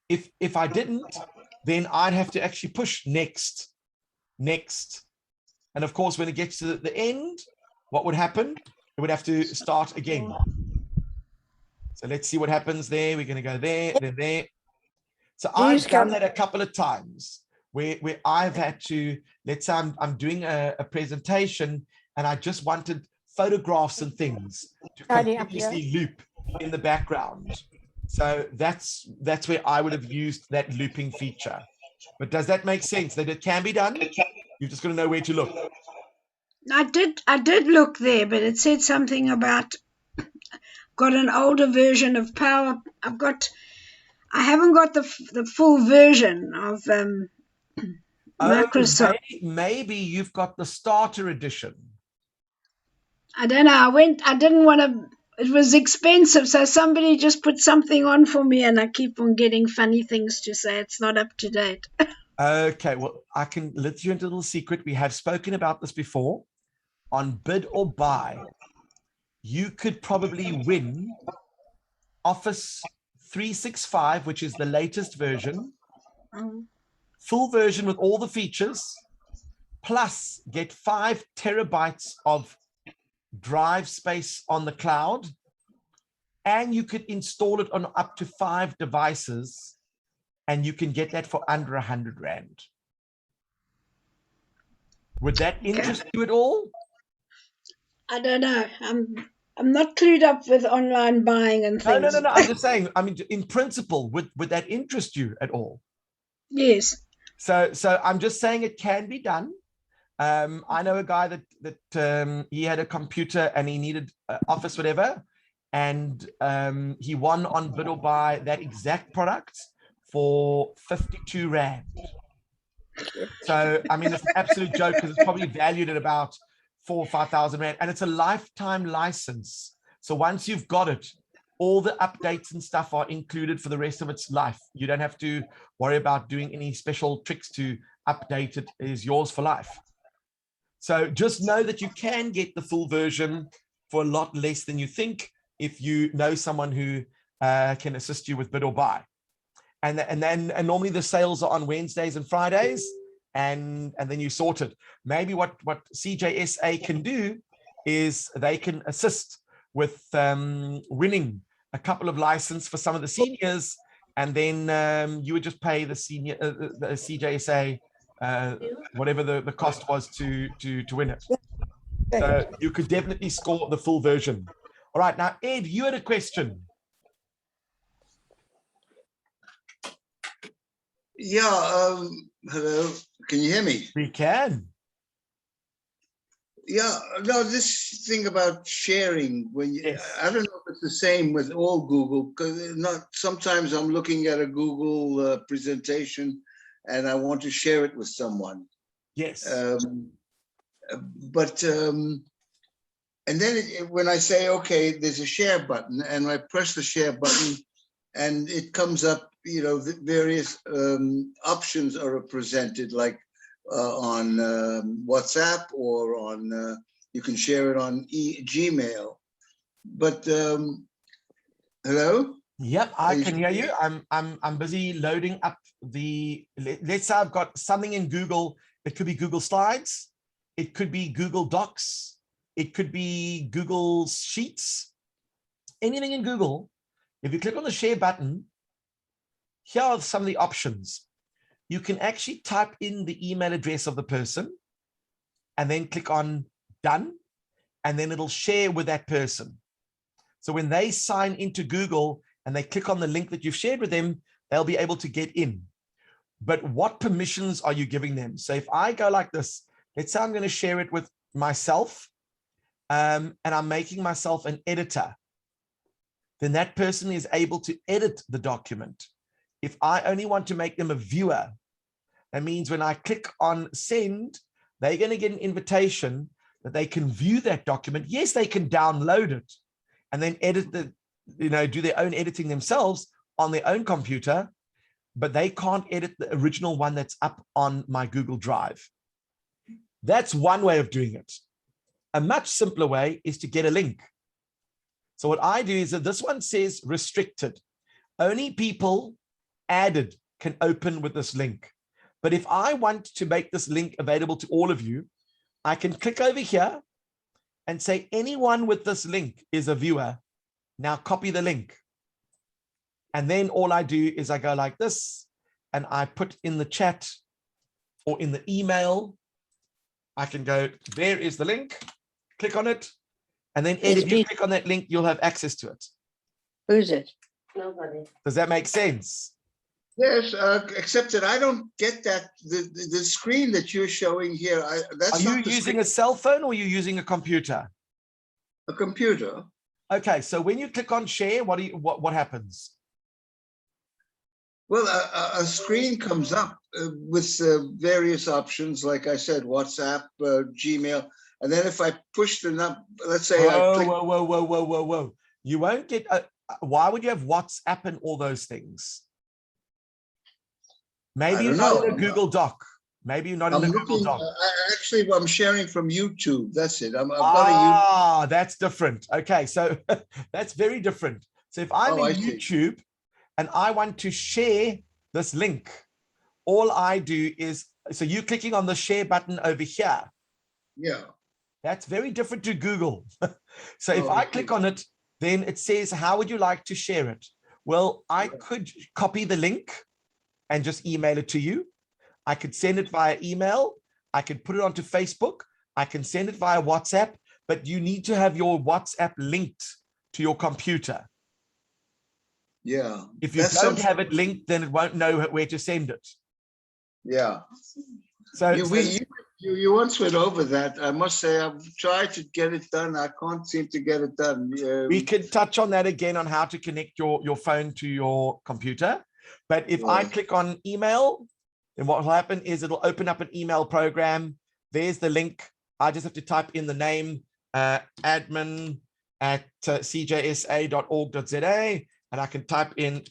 If I didn't, then I'd have to actually push next. And of course, when it gets to the end, what would happen? It would have to start again. So let's see what happens there. We're going to go there, then there. So I've done that a couple of times where I've had to, let's say I'm doing a presentation and I just wanted photographs and things to continuously loop in the background. So that's where I would have used that looping feature. But does that make sense that it can be done? You've just got to know where to look. I did look there, but it said something about got an older version of Power. I haven't got the full version of Microsoft. Maybe you've got the starter edition. I don't know. I didn't want to. It was expensive, so somebody just put something on for me, and I keep on getting funny things to say. It's not up to date. Okay, well, I can let you into a little secret. We have spoken about this before. On bid or buy, you could probably win Office 365, which is the latest version, full version with all the features, plus get 5 terabytes of drive space on the cloud, and you could install it on up to 5 devices, and you can get that for under 100 Rand. Would that interest you at all? I don't know. I'm not clued up with online buying and things. No. I'm just saying. I mean, in principle, would that interest you at all? Yes. So I'm just saying it can be done. I know a guy that he had a computer and he needed Office whatever, and he won on bid or buy that exact product for 52 Rand. So I mean, it's an absolute joke because it's probably valued at about 4,000 or 5,000 Rand, and it's a lifetime license. So once you've got it, all the updates and stuff are included for the rest of its life. You don't have to worry about doing any special tricks to update it. It is yours for life. So just know that you can get the full version for a lot less than you think if you know someone who can assist you with bid or buy. And normally the sales are on Wednesdays and Fridays, and then you sort it. Maybe what CJSA can do is they can assist with winning a couple of licenses for some of the seniors, and then you would just pay the senior the CJSA whatever the cost was to win it. So you could definitely score the full version. All right, now Ed, you had a question. Yeah, hello, can you hear me? We can. Yeah, no, this thing about sharing, when you, Yes. I don't know if it's the same with all Google, because sometimes I'm looking at a Google presentation and I want to share it with someone. Yes. And then when I say, okay, there's a share button, and I press the share button and it comes up, you know, the various options are presented, like on WhatsApp, or on, you can share it on Gmail. But hello? Yep, I can hear you. I'm busy loading up the, let's say I've got something in Google. It could be Google Slides. It could be Google Docs. It could be Google Sheets. Anything in Google. If you click on the share button, here are some of the options. You can actually type in the email address of the person and then click on done, and then it'll share with that person. So when they sign into Google and they click on the link that you've shared with them, they'll be able to get in. But what permissions are you giving them? So if I go like this, let's say I'm going to share it with myself, and I'm making myself an editor, then that person is able to edit the document. If I only want to make them a viewer, that means when I click on send, they're going to get an invitation that they can view that document. Yes, they can download it and then edit the, do their own editing themselves on their own computer, but they can't edit the original one that's up on my Google Drive. That's one way of doing it. A much simpler way is to get a link. So what I do is that this one says restricted. Only people added can open with this link. But if I want to make this link available to all of you, I can click over here and say anyone with this link is a viewer. Now copy the link. And then all I do is I go like this and I put in the chat or in the email. I can go, there is the link, click on it. And then Ed, if you click on that link, you'll have access to it. Who's it? Nobody. Does that make sense? Yes, except that I don't get that, the screen that you're showing here. That's Are you not the using screen. a cell phone or are you using a computer? A computer. Okay, so when you click on share, what happens? Well, a screen comes up with various options, like I said, WhatsApp, Gmail, and then if I push the number, let's say I click. Whoa. You won't get, why would you have WhatsApp and all those things? Maybe you're not in a Google Doc. Maybe you're not in a Google Doc. Actually, I'm sharing from YouTube. That's it. I've got a YouTube. That's different. Okay, so that's very different. So if I'm in YouTube and I want to share this link, all I do is, so you clicking on the share button over here. Yeah. That's very different to Google. So if I click on it, then it says, how would you like to share it? Well, I could copy the link and just email it to you. I could send it via email. I could put it onto Facebook. I can send it via WhatsApp, but you need to have your WhatsApp linked to your computer. Yeah. If you don't have it linked, then it won't know where to send it. Yeah. So you once went over that. I must say, I've tried to get it done. I can't seem to get it done. We could touch on that again on how to connect your phone to your computer. But if I click on email, then what will happen is it'll open up an email program. There's the link. I just have to type in the name, admin@cjsa.org.za, and I can type in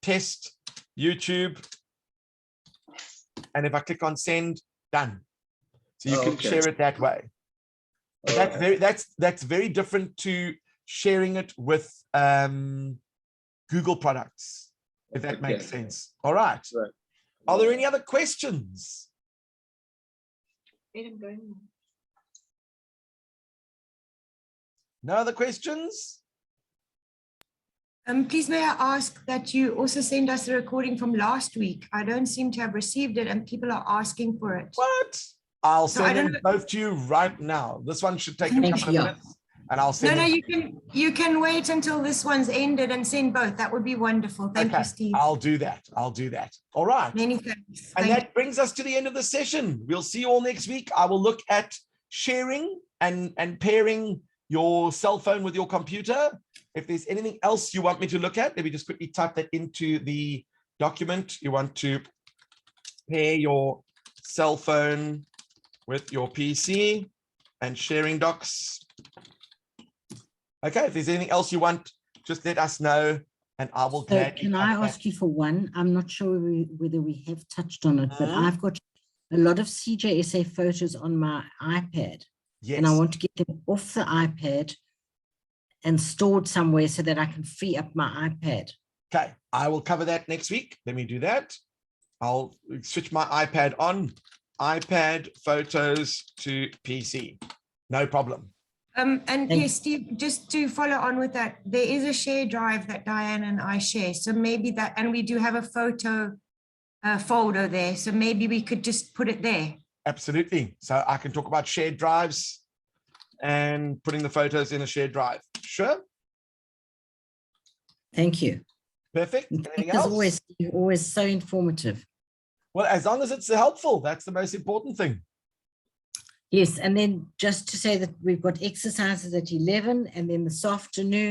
test YouTube. And if I click on send, done. So you can share it that way. But that's very different to sharing it with Google products. If that makes sense. All right. Are there any other questions? No other questions? Please may I ask that you also send us the recording from last week. I don't seem to have received it and people are asking for it. What? I'll send them both to you right now. This one should take a couple of minutes. And I'll send you can wait until this one's ended and send both. That would be wonderful. Thank you, Steve. I'll do that. All right. Many thanks. And that brings us to the end of the session. We'll see you all next week. I will look at sharing and pairing your cell phone with your computer. If there's anything else you want me to look at, let me just quickly type that into the document. You want to pair your cell phone with your PC and sharing docs. Okay, if there's anything else you want, just let us know and I will gladly. Can I ask you for one? I'm not sure whether we have touched on it, but I've got a lot of CJSA photos on my iPad. Yes. And I want to get them off the iPad and stored somewhere so that I can free up my iPad. Okay, I will cover that next week. Let me do that. I'll switch my iPad on iPad photos to PC. No problem. And Thank- yes, Steve, just to follow on with that, there is a share drive that Diane and I share. So maybe that, and we do have a photo folder there. So maybe we could just put it there. Absolutely. So I can talk about shared drives and putting the photos in a shared drive. Sure. Thank you. Perfect. Anything As else? always, you're always so informative. Well, as long as it's helpful, that's the most important thing. Yes, and then just to say that we've got exercises at 11, and then this afternoon